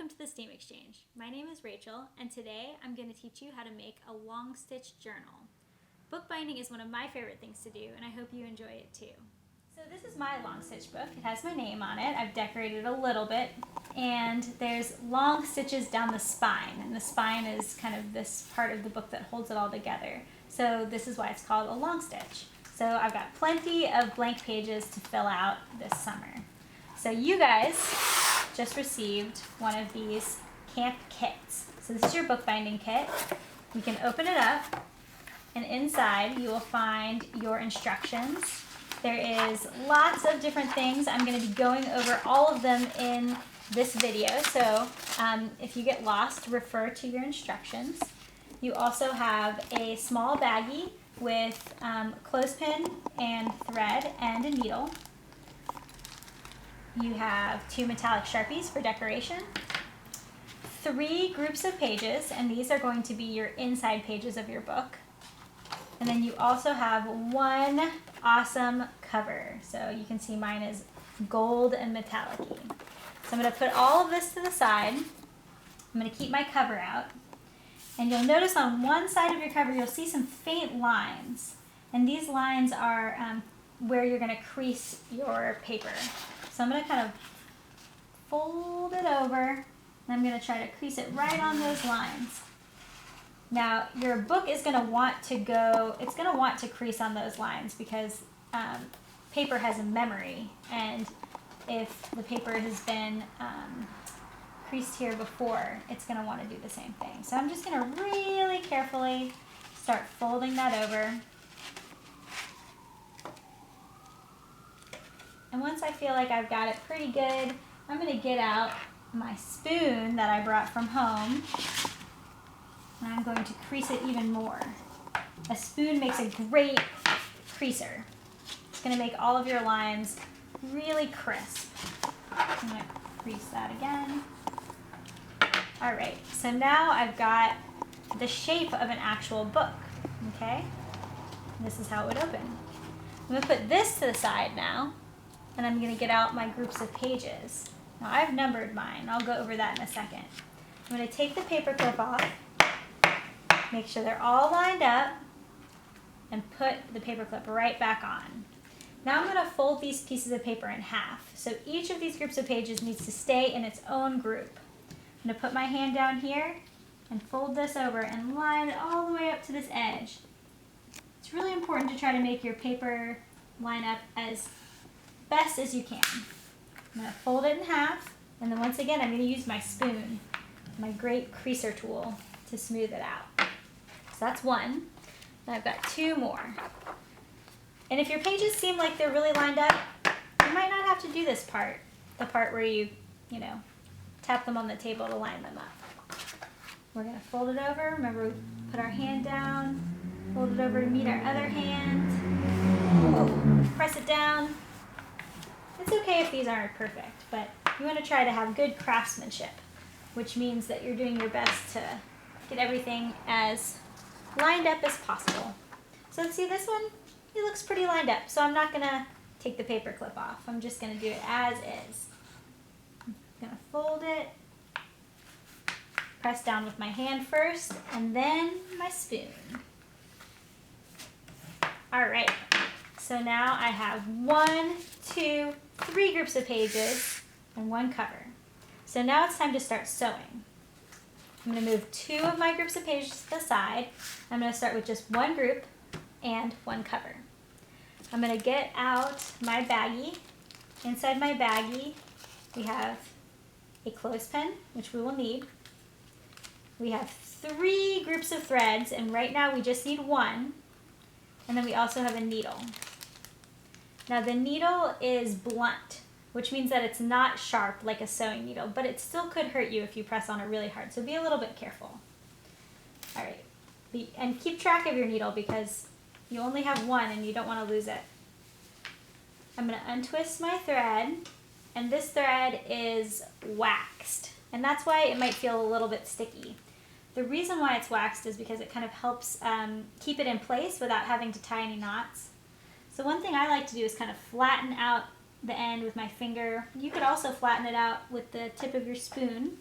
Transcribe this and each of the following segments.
welcome to the Steam Exchange. My name is Rachel, and today I'm going to teach you how to make a Longstitch journal. Bookbinding is one of my favorite things to do, and I hope you enjoy it too. So this is my Longstitch book. It has my name on it. I've decorated a little bit, and there's long stitches down the spine, and the spine is kind of this part of the book that holds it all together. So this is why it's called a Longstitch. So I've got plenty of blank pages to fill out this summer. So you guys just received one of these camp kits. So this is your bookbinding kit. You can open it up, and inside you will find your instructions. There is lots of different things. I'm going to be going over all of them in this video, so if you get lost, refer to your instructions. You also have a small baggie with clothespin and thread and a needle. You have 2 metallic Sharpies for decoration, 3 groups of pages, and these are going to be your inside pages of your book. And then you also have 1 awesome cover. So you can see mine is gold and metallic-y. So I'm going to put all of this to the side. I'm going to keep my cover out. And you'll notice on one side of your cover you'll see some faint lines. And these lines are where you're going to crease your paper. So I'm going to kind of fold it over, and I'm going to try to crease it right on those lines. Now, your book is going to want to go, it's going to want to crease on those lines because paper has a memory, and if the paper has been creased here before, it's going to want to do the same thing. So I'm just going to really carefully start folding that over. And once I feel like I've got it pretty good, I'm going to get out my spoon that I brought from home, and I'm going to crease it even more. A spoon makes a great creaser. It's going to make all of your lines really crisp. I'm going to crease that again. All right, so now I've got the shape of an actual book, okay? This is how it would open. I'm going to put this to the side now, and I'm going to get out my groups of pages. Now I've numbered mine. I'll go over that in a second. I'm going to take the paper clip off, make sure they're all lined up, and put the paper clip right back on. Now I'm going to fold these pieces of paper in half. So each of these groups of pages needs to stay in its own group. I'm going to put my hand down here and fold this over and line it all the way up to this edge. It's really important to try to make your paper line up as best as you can. I'm going to fold it in half, and then once again I'm going to use my spoon, my great creaser tool, to smooth it out. So that's 1. Now I've got 2 more. And if your pages seem like they're really lined up, you might not have to do this part, the part where you tap them on the table to line them up. We're going to fold it over. Remember, we put our hand down, fold it over to meet our other hand, press it down. It's okay if these aren't perfect, but you want to try to have good craftsmanship, which means that you're doing your best to get everything as lined up as possible. So let's see this one. It looks pretty lined up, so I'm not going to take the paper clip off. I'm just going to do it as is. I'm going to fold it, press down with my hand first, and then my spoon. All right. So now I have 1, 2, 3 groups of pages and 1 cover. So now it's time to start sewing. I'm going to move 2 of my groups of pages to the side. I'm going to start with just 1 group and 1 cover. I'm going to get out my baggie. Inside my baggie we have a clothespin, which we will need. We have 3 groups of threads, and right now we just need 1. And then we also have a needle. Now the needle is blunt, which means that it's not sharp like a sewing needle, but it still could hurt you if you press on it really hard, so be a little bit careful. All right, and keep track of your needle because you only have 1 and you don't want to lose it. I'm going to untwist my thread, and this thread is waxed, and that's why it might feel a little bit sticky. The reason why it's waxed is because it kind of helps keep it in place without having to tie any knots. So one thing I like to do is kind of flatten out the end with my finger. You could also flatten it out with the tip of your spoon.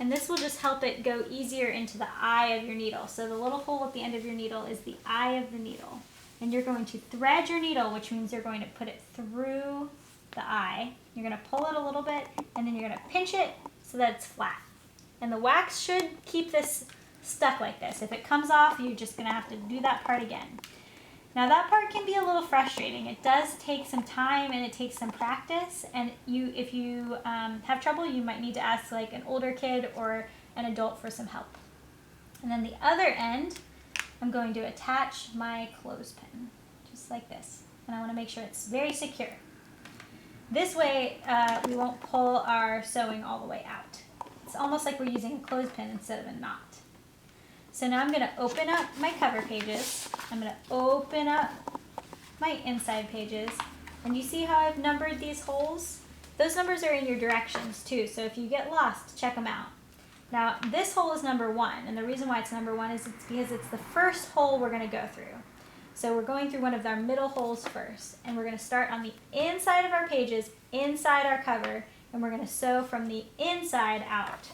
And this will just help it go easier into the eye of your needle. So the little hole at the end of your needle is the eye of the needle. And you're going to thread your needle, which means you're going to put it through the eye. You're going to pull it a little bit, and then you're going to pinch it so that it's flat. And the wax should keep this stuck like this. If it comes off, you're just going to have to do that part again. Now that part can be a little frustrating. It does take some time and it takes some practice, and if you have trouble, you might need to ask like an older kid or an adult for some help. And then the other end, I'm going to attach my clothespin, just like this. And I want to make sure it's very secure. This way, we won't pull our sewing all the way out. It's almost like we're using a clothespin instead of a knot. So now I'm going to open up my cover pages. I'm going to open up my inside pages. And you see how I've numbered these holes? Those numbers are in your directions too, so if you get lost, check them out. Now this hole is number 1, and the reason why it's number 1 is it's because it's the first hole we're going to go through. So we're going through one of our middle holes first, and we're going to start on the inside of our pages, inside our cover, and we're going to sew from the inside out.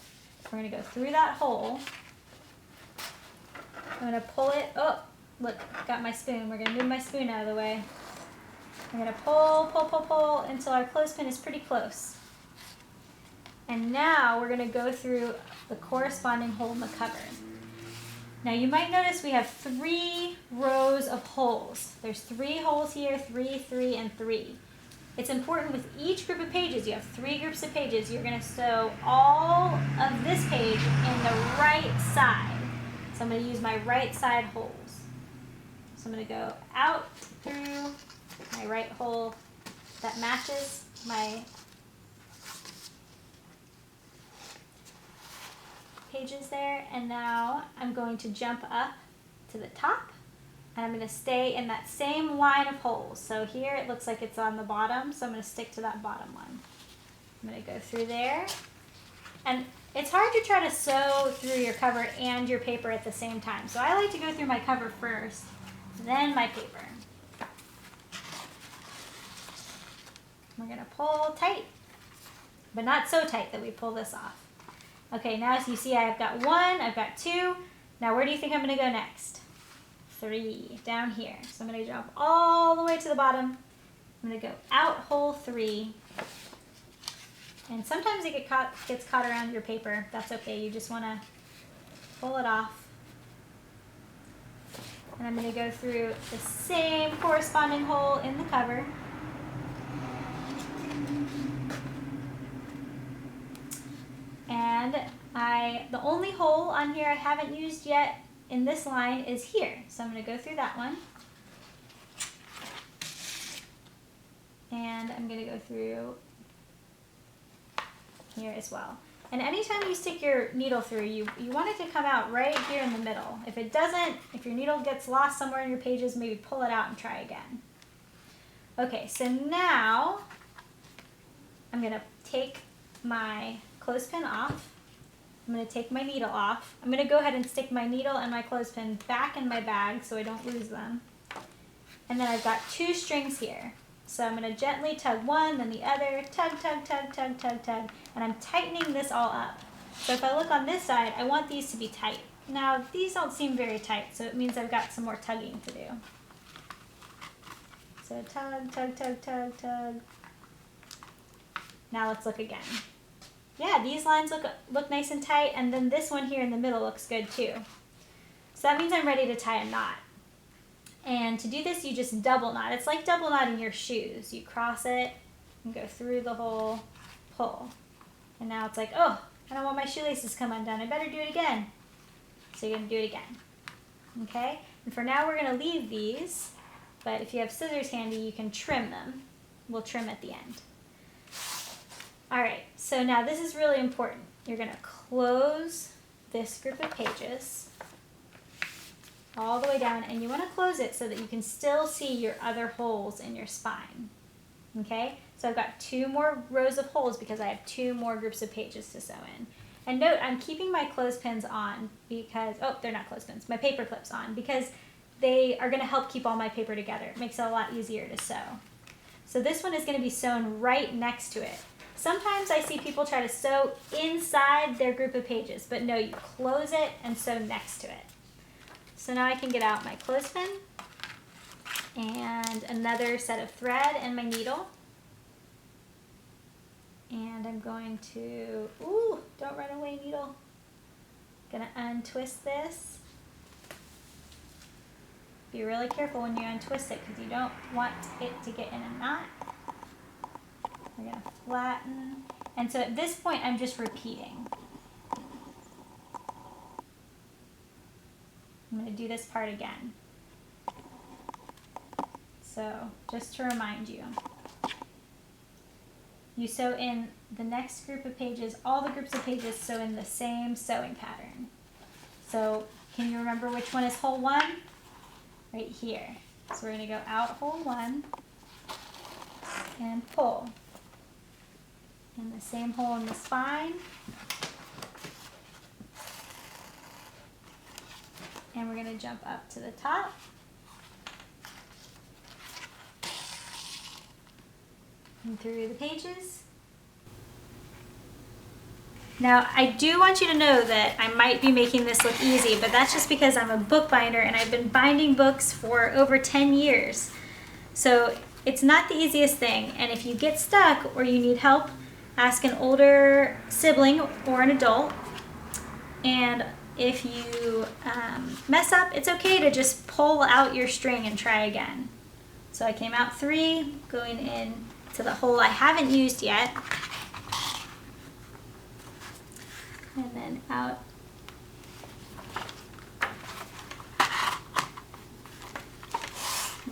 We're going to go through that hole. I'm going to pull it, oh, look, got my spoon. We're going to move my spoon out of the way. I'm going to pull, pull, pull, pull until our clothespin is pretty close. And now we're going to go through the corresponding hole in the cover. Now you might notice we have 3 rows of holes. There's 3 holes here, 3, 3, and 3. It's important with each group of pages, you have 3 groups of pages, you're going to sew all of this page in the right side. So I'm going to use my right side holes. So I'm going to go out through my right hole that matches my pages there, and now I'm going to jump up to the top, and I'm going to stay in that same line of holes. So here it looks like it's on the bottom, so I'm going to stick to that bottom one. I'm going to go through there, and it's hard to try to sew through your cover and your paper at the same time, so I like to go through my cover first, then my paper. We're going to pull tight, but not so tight that we pull this off. Okay, now as you see, I've got 1, I've got 2. Now where do you think I'm going to go next? 3, down here. So I'm going to jump all the way to the bottom. I'm going to go out hole 3. And sometimes it gets caught around your paper. That's okay, you just want to pull it off. And I'm going to go through the same corresponding hole in the cover. And the only hole on here I haven't used yet in this line is here. So I'm going to go through that one. And I'm going to go through here as well. And anytime you stick your needle through, you want it to come out right here in the middle. If it doesn't, if your needle gets lost somewhere in your pages, maybe pull it out and try again. Okay, so now I'm going to take my clothespin off. I'm going to take my needle off. I'm going to go ahead and stick my needle and my clothespin back in my bag so I don't lose them. And then I've got 2 strings here. So I'm going to gently tug one, then the other, tug, tug, tug, tug, tug, tug, and I'm tightening this all up. So if I look on this side, I want these to be tight. Now these don't seem very tight, so it means I've got some more tugging to do. So tug, tug, tug, tug, tug. Now let's look again. Yeah, these lines look nice and tight, and then this one here in the middle looks good too. So that means I'm ready to tie a knot. And to do this, you just double knot. It's like double knotting your shoes. You cross it and go through the hole, pull. And now it's like, oh, I don't want my shoelaces to come undone. I better do it again. So you're going to do it again. Okay? And for now, we're going to leave these. But if you have scissors handy, you can trim them. We'll trim at the end. All right, so now this is really important. You're going to close this group of pages all the way down, and you want to close it so that you can still see your other holes in your spine. Okay, so I've got 2 more rows of holes because I have 2 more groups of pages to sew in. And note, I'm keeping my clothespins on because, oh, they're not clothespins, my paper clips on, because they are going to help keep all my paper together. It makes it a lot easier to sew. So this one is going to be sewn right next to it. Sometimes I see people try to sew inside their group of pages, but no, you close it and sew next to it. So now I can get out my clothespin and another set of thread and my needle. And I'm going to, ooh, don't run away, needle. Gonna untwist this. Be really careful when you untwist it because you don't want it to get in a knot. We're gonna flatten. And so at this point, I'm just repeating. I'm gonna do this part again. So just to remind you, you sew in the next group of pages, all the groups of pages sew in the same sewing pattern. So can you remember which one is hole 1? Right here. So we're gonna go out hole 1 and pull. In the same hole in the spine. And we're gonna jump up to the top. And through the pages. Now, I do want you to know that I might be making this look easy, but that's just because I'm a bookbinder and I've been binding books for over 10 years. So it's not the easiest thing, and if you get stuck or you need help, ask an older sibling or an adult. And if you mess up, it's okay to just pull out your string and try again. So I came out 3, going in to the hole I haven't used yet. And then out.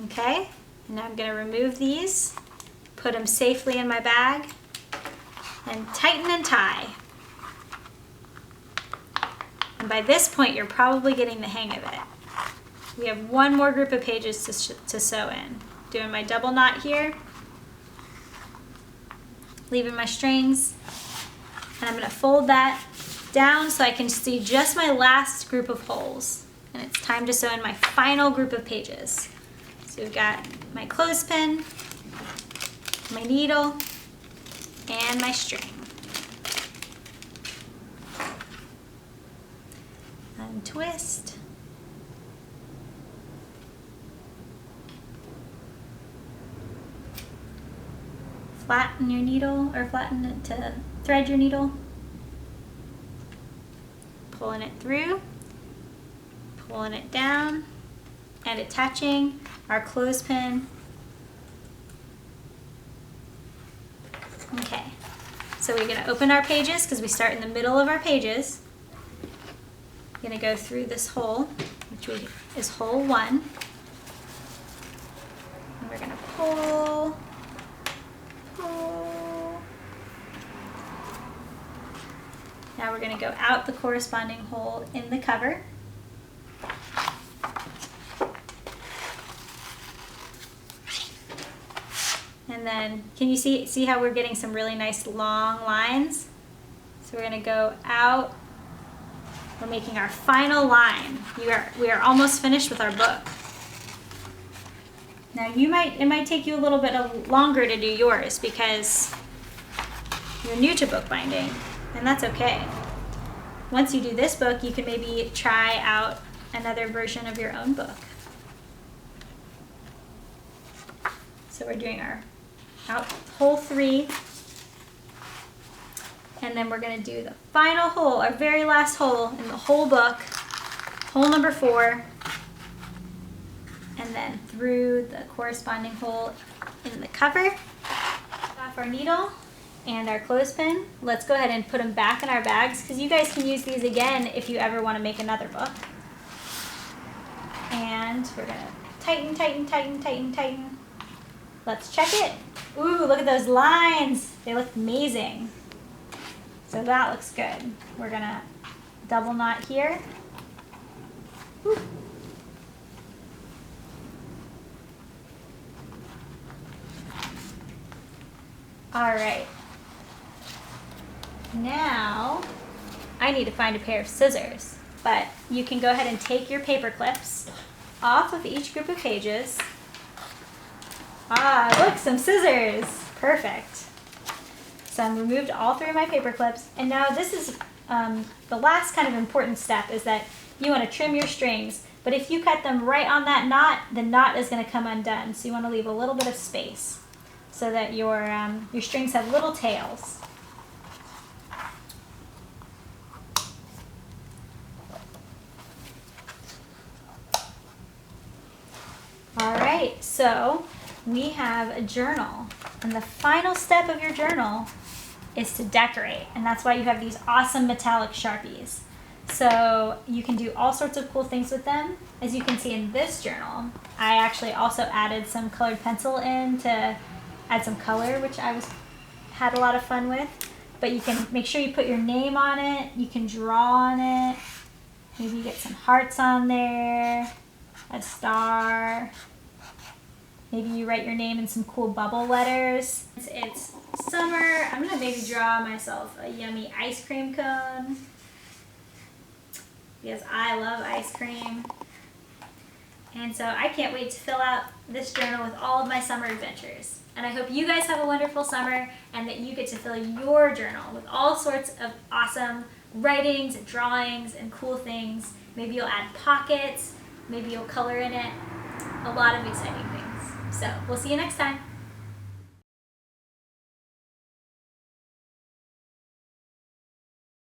Okay, and now I'm going to remove these, put them safely in my bag, and tighten and tie. And by this point, you're probably getting the hang of it. We have one more group of pages to sew in. Doing my double knot here, leaving my strings, and I'm going to fold that down so I can see just my last group of holes. And it's time to sew in my final group of pages. So we've got my clothespin, my needle, and my string. Untwist. Flatten your needle, or flatten it to thread your needle. Pulling it through, pulling it down, and attaching our clothespin. Okay, so we're going to open our pages because we start in the middle of our pages. We're going to go through this hole, which is hole 1. And we're going to pull, pull. Now we're going to go out the corresponding hole in the cover. And then, can you see how we're getting some really nice long lines? So we're going to go out. We're making our final line. We are almost finished with our book. Now it might take you a little bit longer to do yours because you're new to bookbinding, and that's okay. Once you do this book, you can maybe try out another version of your own book. So we're doing our out hole 3, and then we're going to do the final hole, our very last hole in the whole book, hole number 4, and then through the corresponding hole in the cover. Off our needle and our clothespin. Let's go ahead and put them back in our bags because you guys can use these again if you ever want to make another book. And we're going to tighten, tighten, tighten, tighten, tighten. Let's check it. Ooh, look at those lines. They look amazing. So that looks good. We're gonna double knot here. Woo. All right. Now, I need to find a pair of scissors, but you can go ahead and take your paper clips off of each group of pages. Ah, look, some scissors. Perfect. So I've removed all 3 of my paper clips, and now this is the last kind of important step, is that you want to trim your strings. But if you cut them right on that knot, the knot is going to come undone. So you want to leave a little bit of space so that your strings have little tails. All right, so we have a journal, and the final step of your journal is to decorate, and that's why you have these awesome metallic Sharpies. So you can do all sorts of cool things with them. As you can see in this journal, I actually also added some colored pencil in to add some color, which I had a lot of fun with. But you can make sure you put your name on it. You can draw on it. Maybe get some hearts on there, a star. Maybe you write your name in some cool bubble letters. It's summer. I'm gonna maybe draw myself a yummy ice cream cone, because I love ice cream. And so I can't wait to fill out this journal with all of my summer adventures. And I hope you guys have a wonderful summer, and that you get to fill your journal with all sorts of awesome writings and drawings and cool things. Maybe you'll add pockets, maybe you'll color in it. A lot of exciting things. So we'll see you next time.